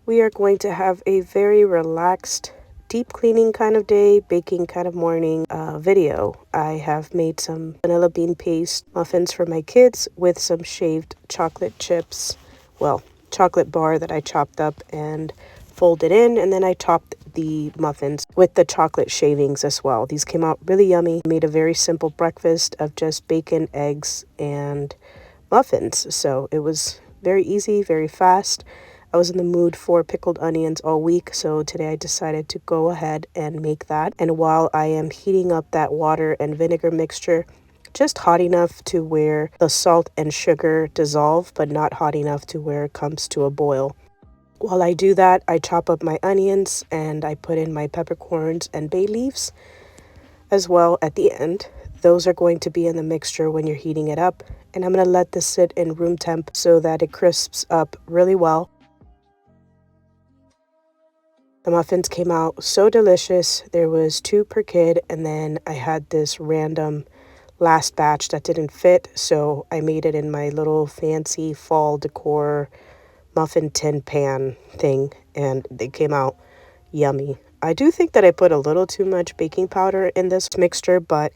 we are going to have a very relaxed, deep cleaning kind of day, baking kind of morning video. I have made some vanilla bean paste muffins for my kids with some shaved chocolate chips. Well, chocolate bar that I chopped up and folded in, and then I topped the muffins with the chocolate shavings as well. These came out really yummy. Made a very simple breakfast of just bacon, eggs, and muffins. So it was very easy, very fast. I was in the mood for pickled onions all week, so today I decided to go ahead and make that. And while I am heating up that water and vinegar mixture, just hot enough to where the salt and sugar dissolve, but not hot enough to where it comes to a boil. While I do that, I chop up my onions and I put in my peppercorns and bay leaves as well at the end. Those are going to be in the mixture when you're heating it up. And I'm going to let this sit in room temp so that it crisps up really well. The muffins came out so delicious. There was 2 per kid, and then I had this random last batch that didn't fit, so I made it in my little fancy fall decor muffin tin pan thing, and they came out yummy. I do think that I put a little too much baking powder in this mixture, but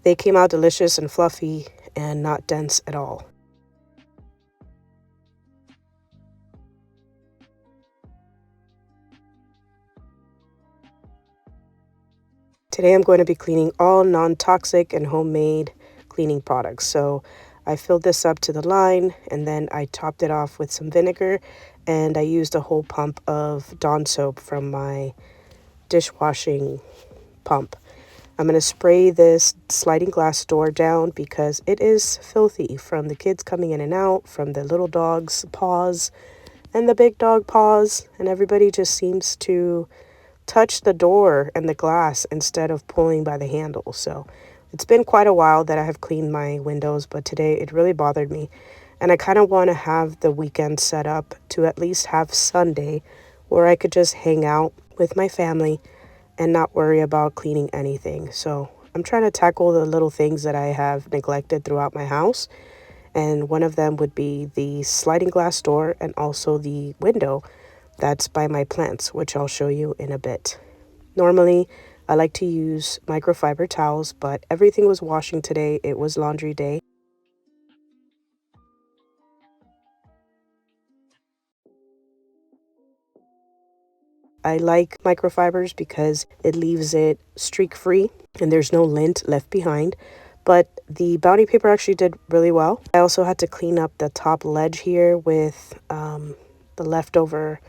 they came out delicious and fluffy and not dense at all. Today I'm going to be cleaning all non-toxic and homemade cleaning products. So I filled this up to the line and then I topped it off with some vinegar, and I used a whole pump of Dawn soap from my dishwashing pump. I'm going to spray this sliding glass door down because it is filthy from the kids coming in and out, from the little dog's paws and the big dog paws, and everybody just seems to touch the door and the glass instead of pulling by the handle. So it's been quite a while that I have cleaned my windows, but today it really bothered me. And I kind of want to have the weekend set up to at least have Sunday where I could just hang out with my family and not worry about cleaning anything. So I'm trying to tackle the little things that I have neglected throughout my house. And one of them would be the sliding glass door and also the window that's by my plants, which I'll show you in a bit. Normally, I like to use microfiber towels, but everything was washing today. It was laundry day. I like microfibers because it leaves it streak-free and there's no lint left behind. But the Bounty paper actually did really well. I also had to clean up the top ledge here with the leftover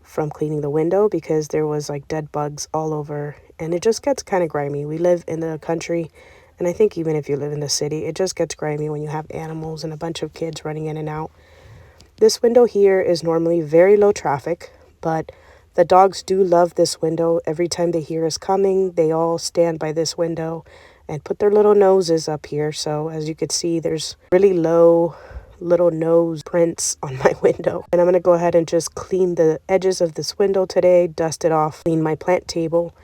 from cleaning the window because there was like dead bugs all over, and it just gets kind of grimy. We live in the country, and I think even if you live in the city, it just gets grimy when you have animals and a bunch of kids running in and out. This window here is normally very low traffic, but the dogs do love this window. Every time they hear us coming, they all stand by this window and put their little noses up here. So as you can see, there's really low little nose prints on my window. And I'm going to go ahead and just clean the edges of this window today, dust it off, clean my plant table,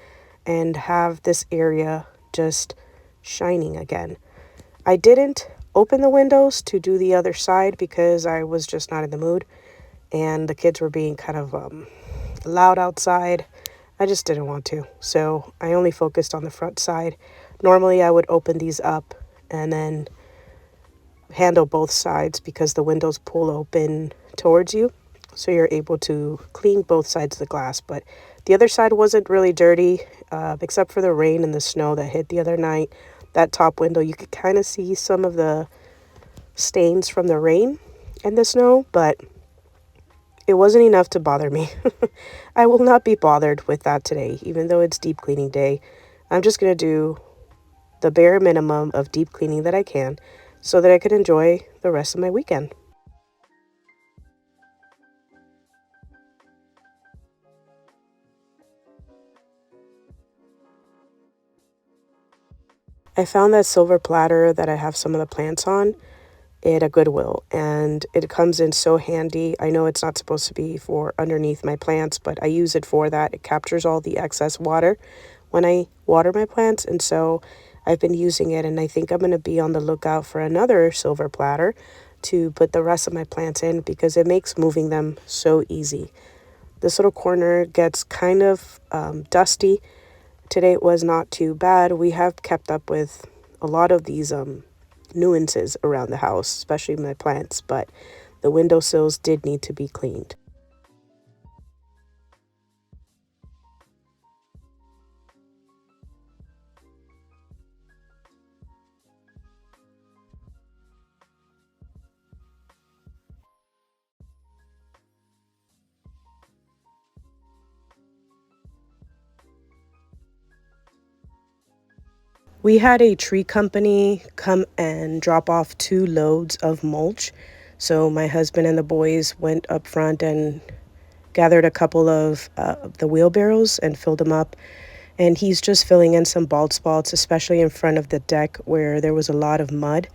and have this area just shining again. I didn't open the windows to do the other side because I was just not in the mood, and the kids were being kind of loud outside. I just didn't want to, so I only focused on the front side. Normally I would open these up and then handle both sides because the windows pull open towards you, so you're able to clean both sides of the glass. But the other side wasn't really dirty, except for the rain and the snow that hit the other night. That top window, you could kind of see some of the stains from the rain and the snow, but it wasn't enough to bother me. I will not be bothered with that today, even though it's deep cleaning day. I'm just going to do the bare minimum of deep cleaning that I can so that I could enjoy the rest of my weekend. I found that silver platter that I have some of the plants on at a Goodwill, and it comes in so handy. I know it's not supposed to be for underneath my plants, but I use it for that. It captures all the excess water when I water my plants, and so I've been using it, and I think I'm going to be on the lookout for another silver platter to put the rest of my plants in because it makes moving them so easy. This little corner gets kind of dusty. Today it was not too bad. We have kept up with a lot of these nuances around the house, especially my plants, but the windowsills did need to be cleaned. We had a tree company come and drop off 2 loads of mulch. So my husband and the boys went up front and gathered a couple of the wheelbarrows and filled them up. And he's just filling in some bald spots, especially in front of the deck where there was a lot of mud.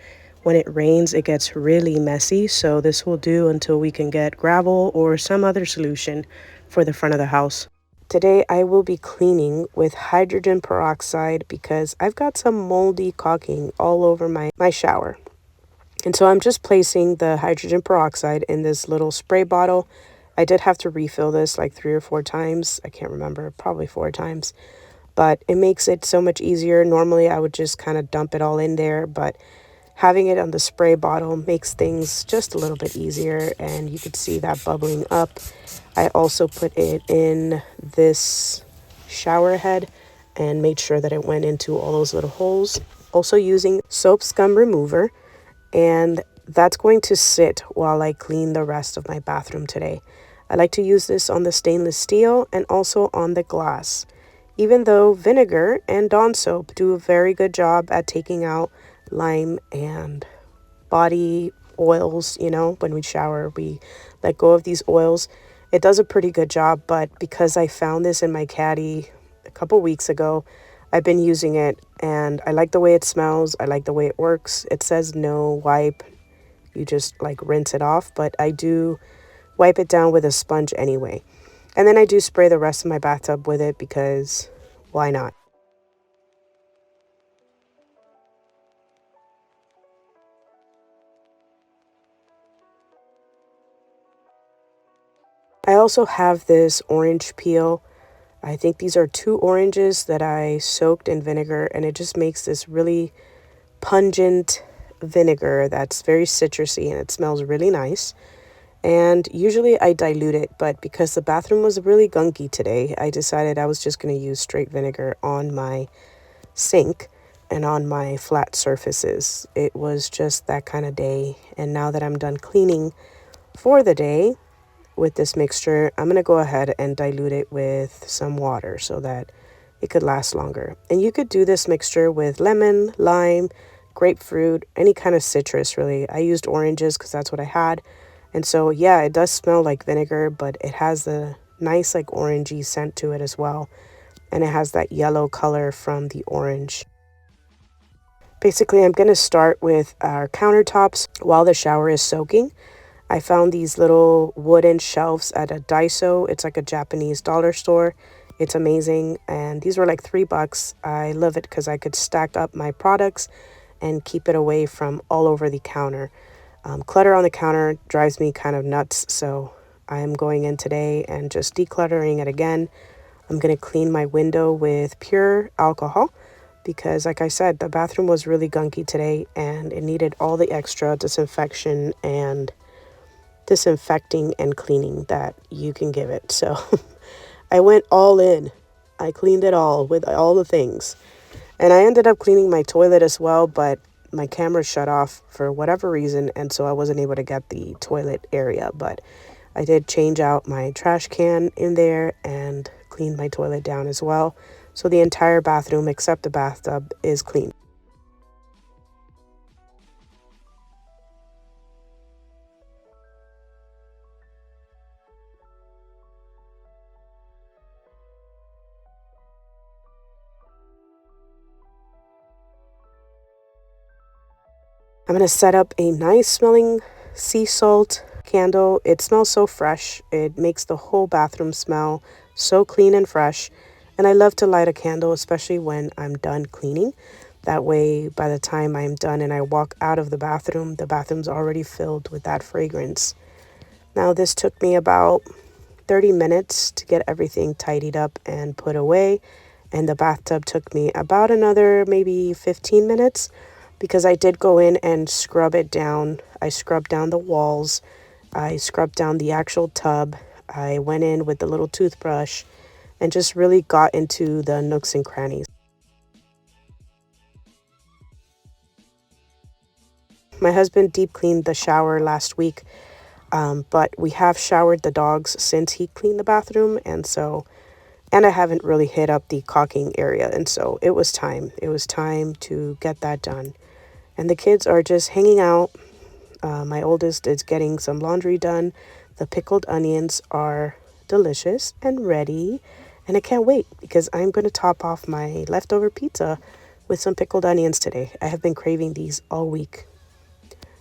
When it rains, it gets really messy. So this will do until we can get gravel or some other solution for the front of the house. Today I will be cleaning with hydrogen peroxide because I've got some moldy caulking all over my shower. And so I'm just placing the hydrogen peroxide in this little spray bottle. I did have to refill this like 3 or 4 times. I can't remember, probably 4 times. But it makes it so much easier. Normally I would just kind of dump it all in there, but having it on the spray bottle makes things just a little bit easier, and you could see that bubbling up. I also put it in this shower head and made sure that it went into all those little holes. Also using soap scum remover, and that's going to sit while I clean the rest of my bathroom today. I like to use this on the stainless steel and also on the glass. Even though vinegar and Dawn soap do a very good job at taking out lime and body oils, when we shower, we let go of these oils. It does a pretty good job, but because I found this in my caddy a couple weeks ago, I've been using it and I like the way it smells. I like the way it works. It says no wipe. You just like rinse it off, but I do wipe it down with a sponge anyway. And then I do spray the rest of my bathtub with it because why not? I also have this orange peel. I think these are 2 oranges that I soaked in vinegar, and it just makes this really pungent vinegar that's very citrusy and it smells really nice. And usually I dilute it, but because the bathroom was really gunky today, I decided I was just going to use straight vinegar on my sink and on my flat surfaces. It was just that kind of day. And now that I'm done cleaning for the day with this mixture, I'm going to go ahead and dilute it with some water so that it could last longer. And you could do this mixture with lemon, lime, grapefruit, any kind of citrus really. I used oranges because that's what I had. And so, yeah, it does smell like vinegar, but it has the nice like orangey scent to it as well. And it has that yellow color from the orange. Basically, I'm going to start with our countertops while the shower is soaking. I found these little wooden shelves at a Daiso. It's like a Japanese dollar store. It's amazing. And these were like $3. I love it because I could stack up my products and keep it away from all over the counter. Clutter on the counter drives me kind of nuts. So I am going in today and just decluttering it again. I'm going to clean my window with pure alcohol because, like I said, the bathroom was really gunky today and it needed all the extra disinfection and disinfecting and cleaning that you can give it. So I went all in. I cleaned it all with all the things. And I ended up cleaning my toilet as well, but my camera shut off for whatever reason, and so I wasn't able to get the toilet area. But I did change out my trash can in there and cleaned my toilet down as well. So the entire bathroom except the bathtub is clean. I'm going to set up a nice smelling sea salt candle. It smells so fresh. It makes the whole bathroom smell so clean and fresh. And I love to light a candle, especially when I'm done cleaning. That way, by the time I'm done and I walk out of the bathroom's already filled with that fragrance. Now, this took me about 30 minutes to get everything tidied up and put away. And the bathtub took me about another maybe 15 minutes because I did go in and scrub it down. I scrubbed down the walls. I scrubbed down the actual tub. I went in with the little toothbrush and just really got into the nooks and crannies. My husband deep cleaned the shower last week, but we have showered the dogs since he cleaned the bathroom, and I haven't really hit up the caulking area, and so it was time. It was time to get that done. And the kids are just hanging out. My oldest is getting some laundry done. The pickled onions are delicious and ready, and I can't wait because I'm going to top off my leftover pizza with some pickled onions today. I have been craving these all week.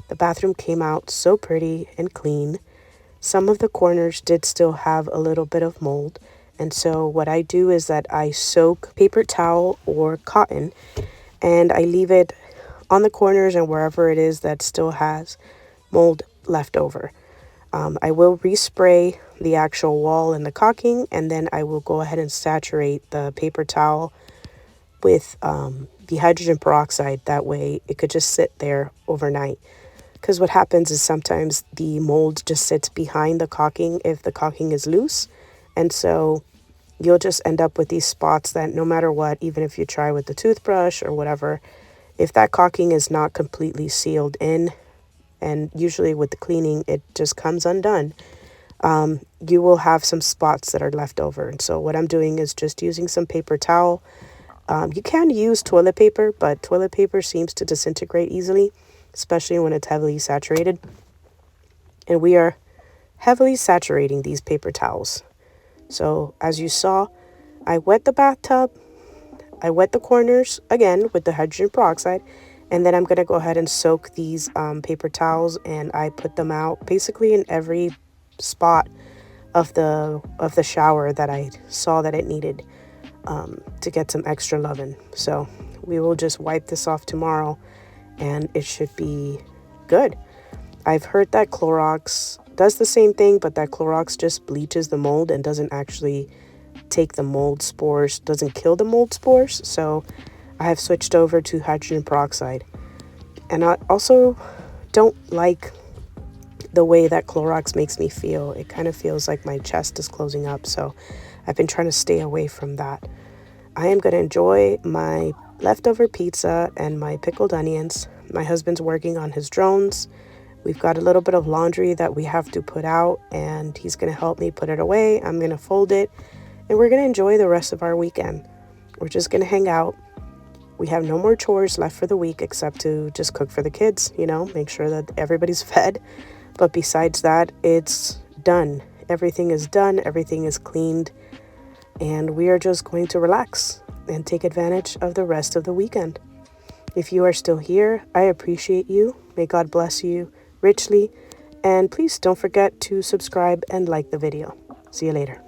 The bathroom came out so pretty and clean. Some of the corners did still have a little bit of mold, and so what I do is that I soak paper towel or cotton and I leave it on the corners and wherever it is that still has mold left over. I will respray the actual wall and the caulking, and then I will go ahead and saturate the paper towel with the hydrogen peroxide. That way it could just sit there overnight. Because what happens is sometimes the mold just sits behind the caulking if the caulking is loose. And so you'll just end up with these spots that no matter what, even if you try with the toothbrush or whatever, if that caulking is not completely sealed in, and usually with the cleaning, it just comes undone, you will have some spots that are left over. And so what I'm doing is just using some paper towel. You can use toilet paper, but toilet paper seems to disintegrate easily, especially when it's heavily saturated. And we are heavily saturating these paper towels. So as you saw, I wet the bathtub, I wet the corners again with the hydrogen peroxide, and then I'm going to go ahead and soak these paper towels, and I put them out basically in every spot of the shower that I saw that it needed to get some extra loving. So we will just wipe this off tomorrow and it should be good. I've heard that Clorox does the same thing, but that Clorox just bleaches the mold and doesn't actually take the mold spores, doesn't kill the mold spores. So I have switched over to hydrogen peroxide. And I also don't like the way that Clorox makes me feel. It kind of feels like my chest is closing up. So I've been trying to stay away from that. I am going to enjoy my leftover pizza and my pickled onions. My husband's working on his drones. We've got a little bit of laundry that we have to put out, and he's going to help me put it away. I'm going to fold it, and we're going to enjoy the rest of our weekend. We're just going to hang out. We have no more chores left for the week except to just cook for the kids, make sure that everybody's fed. But besides that, it's done. Everything is done. Everything is cleaned. And we are just going to relax and take advantage of the rest of the weekend. If you are still here, I appreciate you. May God bless you richly. And please don't forget to subscribe and like the video. See you later.